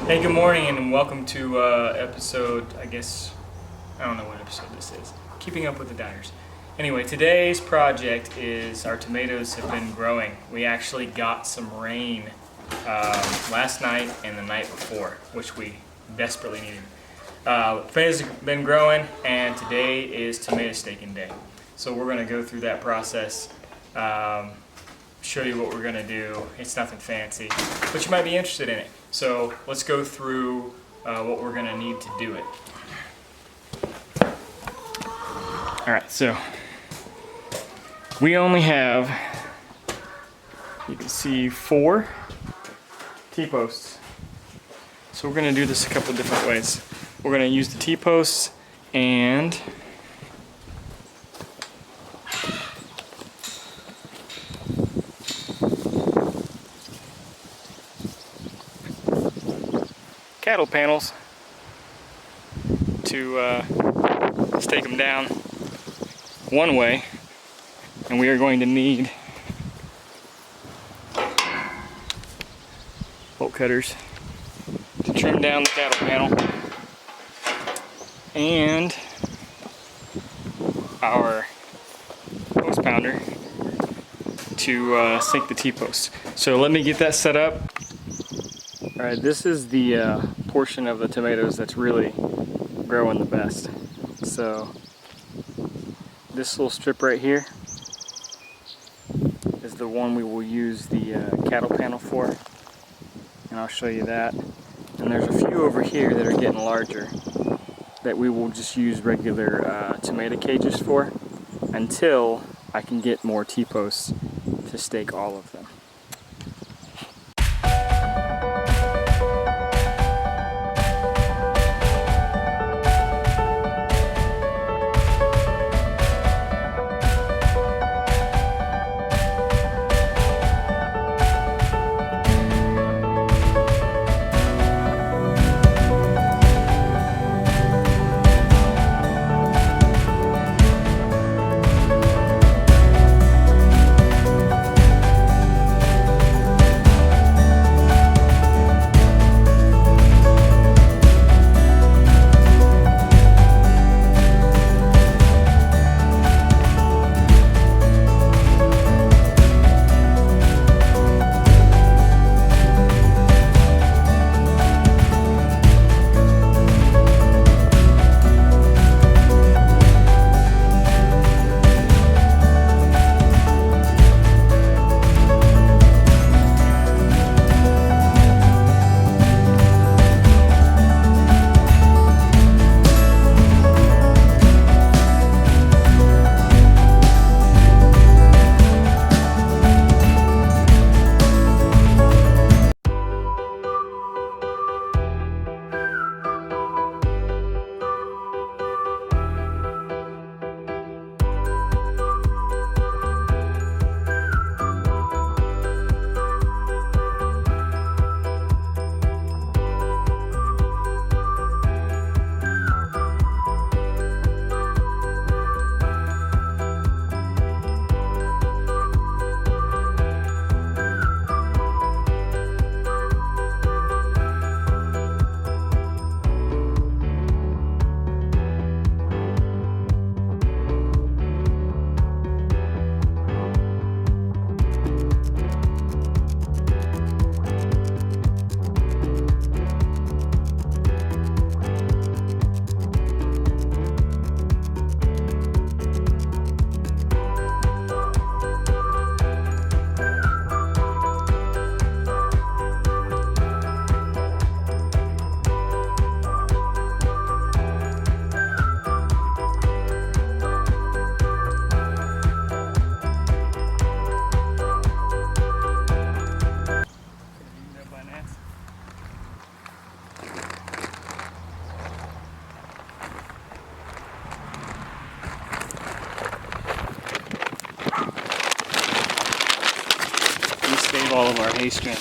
Hey, good morning and welcome to episode, I don't know what episode this is. Keeping Up with the Dyers. Anyway, today's project is our tomatoes have been growing. We actually got some rain last night and the night before, which we desperately needed. Tomatoes have been growing and today is tomato staking day. So we're going to go through that process, show you what we're going to do. It's nothing fancy, but you might be interested in it. So let's go through what we're going to need to do it. Alright, so we only have, you can see, 4 T-posts. So we're going to do this a couple of different ways. We're going to use the T-posts and cattle panels to stake them down one way, and we are going to need bolt cutters to trim down the cattle panel and our post pounder to sink the T-posts. So let me get that set up. Alright, this is the portion of the tomatoes that's really growing the best. So this little strip right here is the one we will use the cattle panel for, and I'll show you that. And there's a few over here that are getting larger that we will just use regular tomato cages for until I can get more T-posts to stake all of them. Save all of our hay strands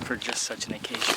for just such an occasion.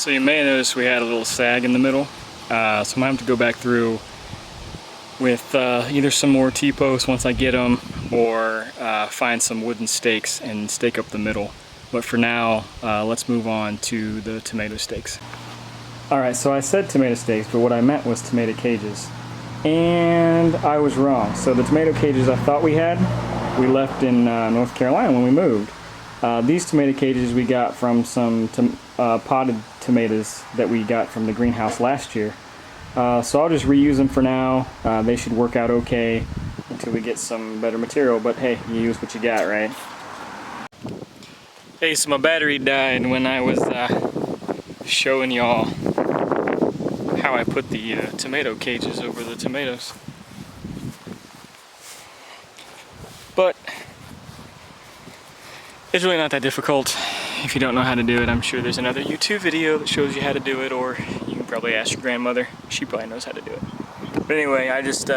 So you may notice we had a little sag in the middle, so I'm gonna have to go back through with either some more T-posts once I get them, or find some wooden stakes and stake up the middle. But for now, let's move on to the tomato stakes. Alright, so I said tomato stakes, but what I meant was tomato cages. And I was wrong. So the tomato cages I thought we had, we left in North Carolina when we moved. These tomato cages we got from some potted tomatoes that we got from the greenhouse last year. So I'll just reuse them for now. They should work out okay until we get some better material, but hey, you use what you got, right? Hey, so my battery died when I was showing y'all how I put the tomato cages over the tomatoes. But it's really not that difficult if you don't know how to do it. I'm sure there's another YouTube video that shows you how to do it, or you can probably ask your grandmother. She probably knows how to do it. But anyway, I just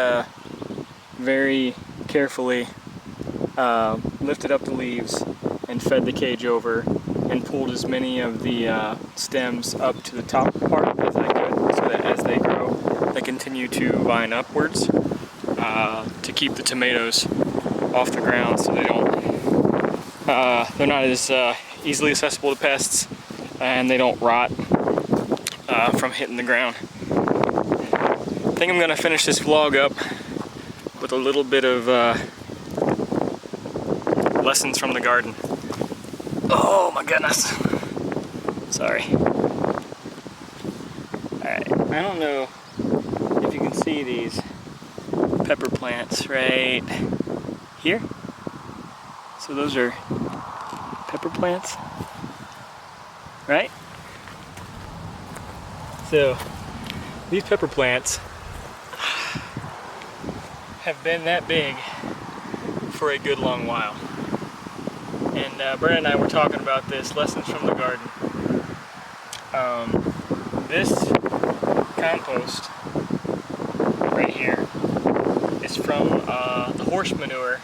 very carefully lifted up the leaves and fed the cage over and pulled as many of the stems up to the top part as I could, so that as they grow, they continue to vine upwards to keep the tomatoes off the ground, so they don't they're not as easily accessible to pests, and they don't rot from hitting the ground. I think I'm gonna finish this vlog up with a little bit of lessons from the garden. Oh my goodness. Sorry. Alright, I don't know if you can see these pepper plants right here. So those are pepper plants, right? So these pepper plants have been that big for a good long while. And Brandon and I were talking about this, lessons from the garden. This compost right here is from the horse manure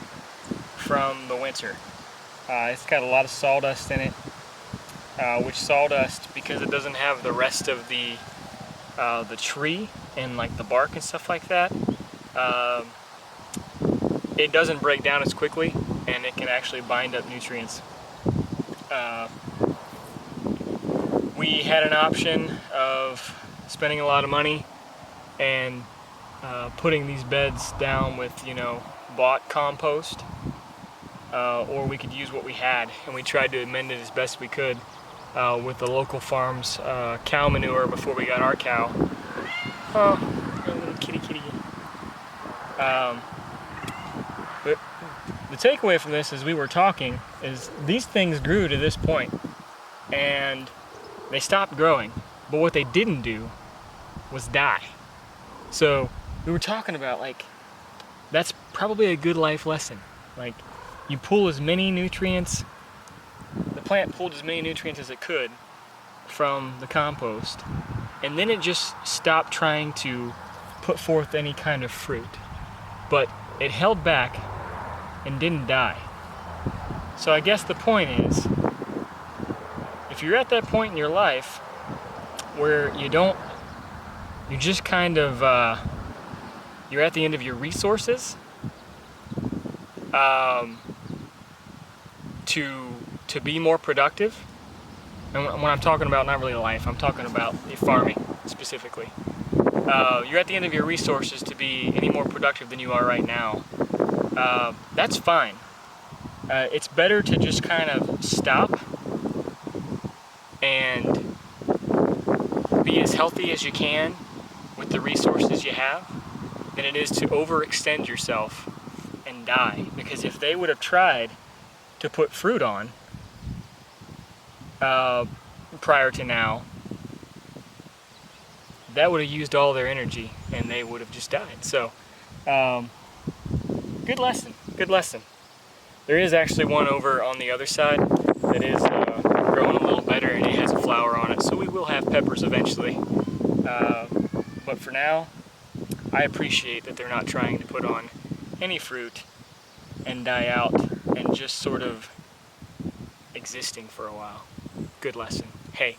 from the winter. It's got a lot of sawdust in it, which sawdust, because it doesn't have the rest of the tree and like the bark and stuff like that, it doesn't break down as quickly, and it can actually bind up nutrients. We had an option of spending a lot of money and putting these beds down with, bought compost, or we could use what we had, and we tried to amend it as best we could with the local farm's cow manure before we got our cow. Oh, a little kitty. But the takeaway from this, as we were talking, is these things grew to this point and they stopped growing, but what they didn't do was die. So we were talking about, like, that's probably a good life lesson. Like, you pull as many nutrients, the plant pulled as many nutrients as it could from the compost, and then it just stopped trying to put forth any kind of fruit. But it held back and didn't die. So I guess the point is, if you're at that point in your life where you're just kind of, you're at the end of your resources, to be more productive, and when I'm talking about not really life, I'm talking about farming specifically. You're at the end of your resources to be any more productive than you are right now. That's fine. It's better to just kind of stop and be as healthy as you can with the resources you have than it is to overextend yourself and die. Because if they would have tried to put fruit on prior to now, that would have used all their energy and they would have just died. So good lesson. There is actually one over on the other side that is growing a little better, and it has a flower on it, so we will have peppers eventually. But for now, I appreciate that they're not trying to put on any fruit and die out and just sort of existing for a while. Good lesson. Hey,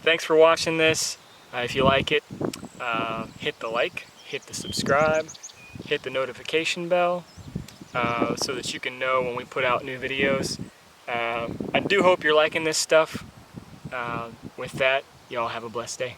thanks for watching this. If you like it, hit the like, hit the subscribe, hit the notification bell so that you can know when we put out new videos. I do hope you're liking this stuff. With that, y'all have a blessed day.